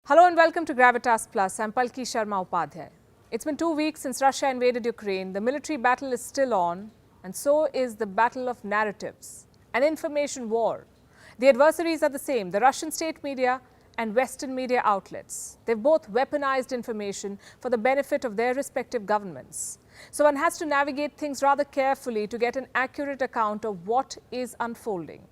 Hello and welcome to Gravitas Plus. I'm Palki Sharma Upadhyay. It's been 2 weeks since Russia invaded Ukraine. The military battle is still on, and so is the battle of narratives, an information war. The adversaries are the same, the Russian state media and Western media outlets. They've both weaponized information for the benefit of their respective governments. So one has to navigate things rather carefully to get an accurate account of what is unfolding.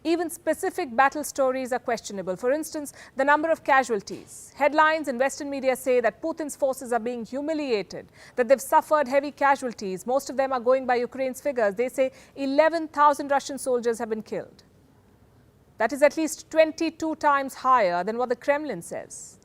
Even specific battle stories are questionable. For instance, the number of casualties. Headlines in Western media say that Putin's forces are being humiliated, that they've suffered heavy casualties. Most of them are going by Ukraine's figures. They say 11,000 Russian soldiers have been killed. That is at least 22 times higher than what the Kremlin says.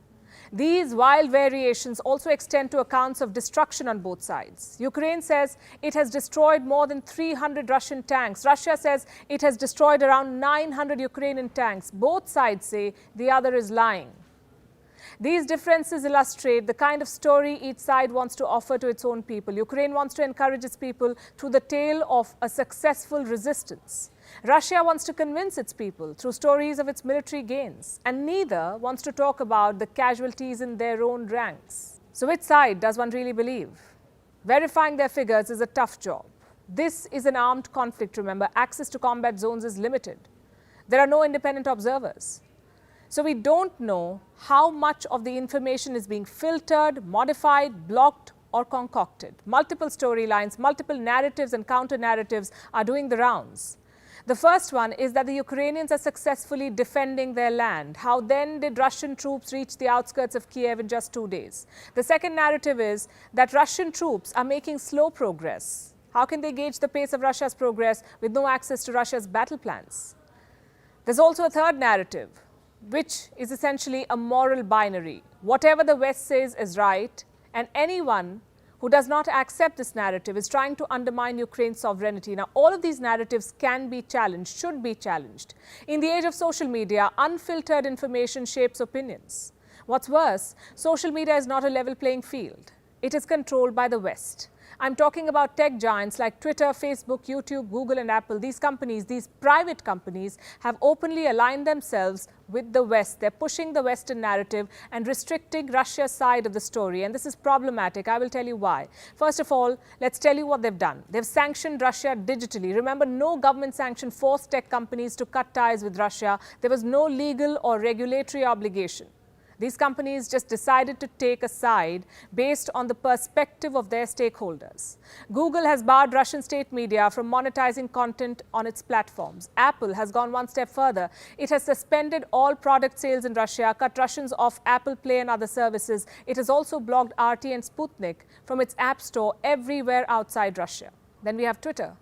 These wild variations also extend to accounts of destruction on both sides. Ukraine says it has destroyed more than 300 Russian tanks. Russia says it has destroyed around 900 Ukrainian tanks. Both sides say the other is lying. These differences illustrate the kind of story each side wants to offer to its own people. Ukraine wants to encourage its people through the tale of a successful resistance. Russia wants to convince its people through stories of its military gains, and neither wants to talk about the casualties in their own ranks. So which side does one really believe? Verifying their figures is a tough job. This is an armed conflict, remember. Access to combat zones is limited. There are no independent observers. So we don't know how much of the information is being filtered, modified, blocked, or concocted. Multiple storylines, multiple narratives and counter-narratives are doing the rounds. The first one is that the Ukrainians are successfully defending their land. How then did Russian troops reach the outskirts of Kiev in just 2 days? The second narrative is that Russian troops are making slow progress. How can they gauge the pace of Russia's progress with no access to Russia's battle plans? There's also a third narrative, which is essentially a moral binary. Whatever the West says is right, and anyone who does not accept this narrative is trying to undermine Ukraine's sovereignty. Now, all of these narratives can be challenged, should be challenged. In the age of social media, unfiltered information shapes opinions. What's worse, social media is not a level playing field. It is controlled by the West. I'm talking about tech giants like Twitter, Facebook, YouTube, Google, and Apple. These companies, these private companies, have openly aligned themselves with the West. They're pushing the Western narrative and restricting Russia's side of the story. And this is problematic. I will tell you why. First of all, let's tell you what they've done. They've sanctioned Russia digitally. Remember, no government sanction forced tech companies to cut ties with Russia. There was no legal or regulatory obligation. These companies just decided to take a side based on the perspective of their stakeholders. Google has barred Russian state media from monetizing content on its platforms. Apple has gone one step further. It has suspended all product sales in Russia, cut Russians off Apple Play and other services. It has also blocked RT and Sputnik from its app store everywhere outside Russia. Then we have Twitter.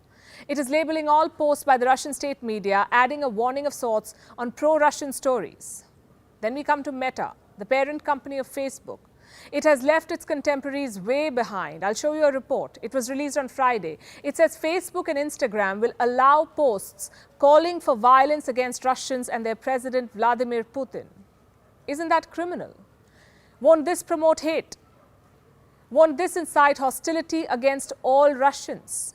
It is labeling all posts by the Russian state media, adding a warning of sorts on pro-Russian stories. Then we come to Meta, the parent company of Facebook. It has left its contemporaries way behind. I'll show you a report. It was released on Friday. It says Facebook and Instagram will allow posts calling for violence against Russians and their president, Vladimir Putin. Isn't that criminal? Won't this promote hate? Won't this incite hostility against all Russians?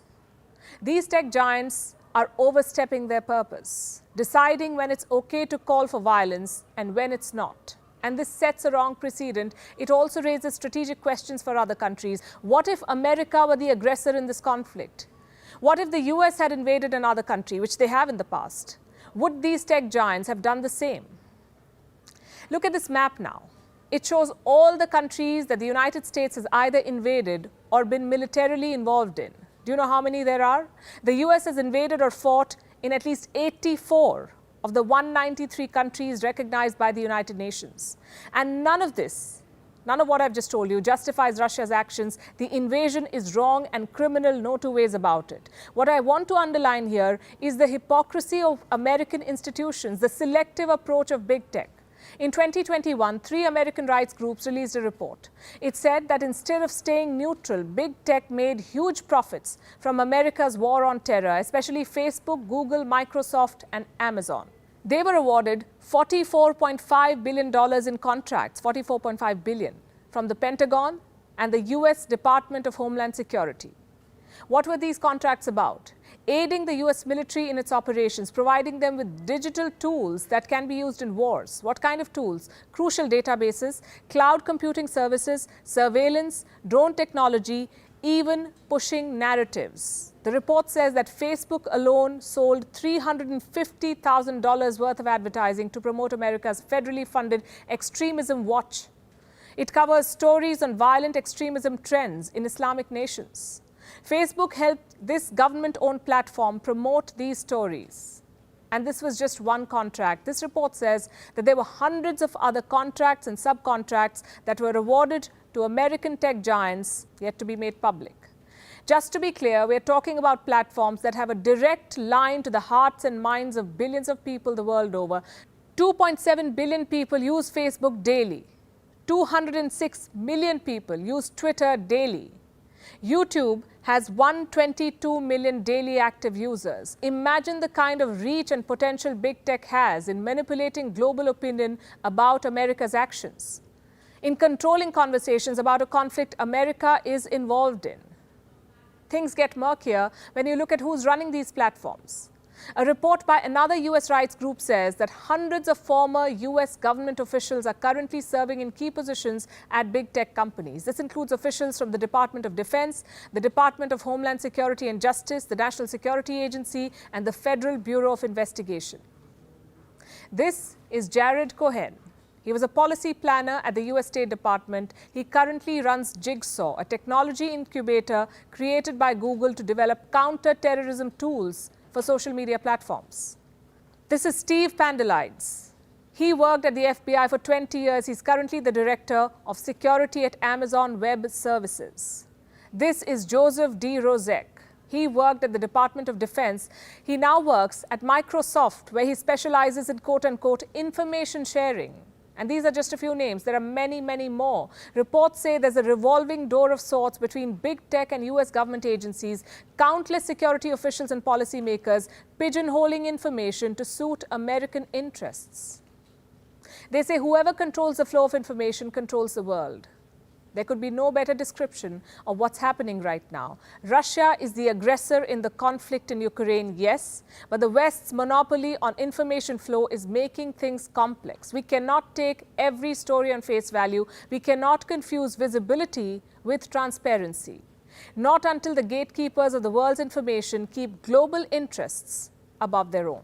These tech giants are overstepping their purpose, deciding when it's okay to call for violence and when it's not. And this sets a wrong precedent. It also raises strategic questions for other countries. What if America were the aggressor in this conflict? What if the US had invaded another country, which they have in the past? Would these tech giants have done the same? Look at this map now. It shows all the countries that the United States has either invaded or been militarily involved in. Do you know how many there are? The US has invaded or fought in at least 84 of the 193 countries recognized by the United Nations. And none of this, none of what I've just told you, justifies Russia's actions. The invasion is wrong and criminal, no two ways about it. What I want to underline here is the hypocrisy of American institutions, the selective approach of big tech. In 2021, 3 American rights groups released a report. It said that instead of staying neutral, big tech made huge profits from America's war on terror, especially Facebook, Google, Microsoft, and Amazon. They were awarded $44.5 billion in contracts, $44.5 billion, from the Pentagon and the US Department of Homeland Security. What were these contracts about? aiding the US military in its operations, providing them with digital tools that can be used in wars. What kind of tools? Crucial databases, cloud computing services, surveillance, drone technology, even pushing narratives. The report says that Facebook alone sold $350,000 worth of advertising to promote America's federally funded Extremism Watch. It covers stories on violent extremism trends in Islamic nations. Facebook helped this government-owned platform promote these stories. And this was just one contract. This report says that there were hundreds of other contracts and subcontracts that were awarded to American tech giants, yet to be made public. Just to be clear, we're talking about platforms that have a direct line to the hearts and minds of billions of people the world over. 2.7 billion people use Facebook daily. 206 million people use Twitter daily. YouTube has 122 million daily active users. Imagine the kind of reach and potential big tech has in manipulating global opinion about America's actions, in controlling conversations about a conflict America is involved in. Things get murkier when you look at who's running these platforms. A report by another US rights group says that hundreds of former US government officials are currently serving in key positions at big tech companies. This includes officials from the Department of Defense, the Department of Homeland Security and Justice, the National Security Agency, and the Federal Bureau of Investigation. This is Jared Cohen. He was a policy planner at the US State Department. He currently runs Jigsaw, a technology incubator created by Google to develop counter-terrorism tools for social media platforms. This is Steve Pandelides. He worked at the FBI for 20 years. He's currently the director of security at Amazon Web Services. This is Joseph D. Rozek. He worked at the Department of Defense. He now works at Microsoft, where he specializes in quote-unquote information sharing. And these are just a few names. There are many, many more. Reports say there's a revolving door of sorts between big tech and US government agencies, countless security officials and policymakers pigeonholing information to suit American interests. They say whoever controls the flow of information controls the world. There could be no better description of what's happening right now. Russia is the aggressor in the conflict in Ukraine, yes, but the West's monopoly on information flow is making things complex. We cannot take every story on face value. We cannot confuse visibility with transparency. Not until the gatekeepers of the world's information keep global interests above their own.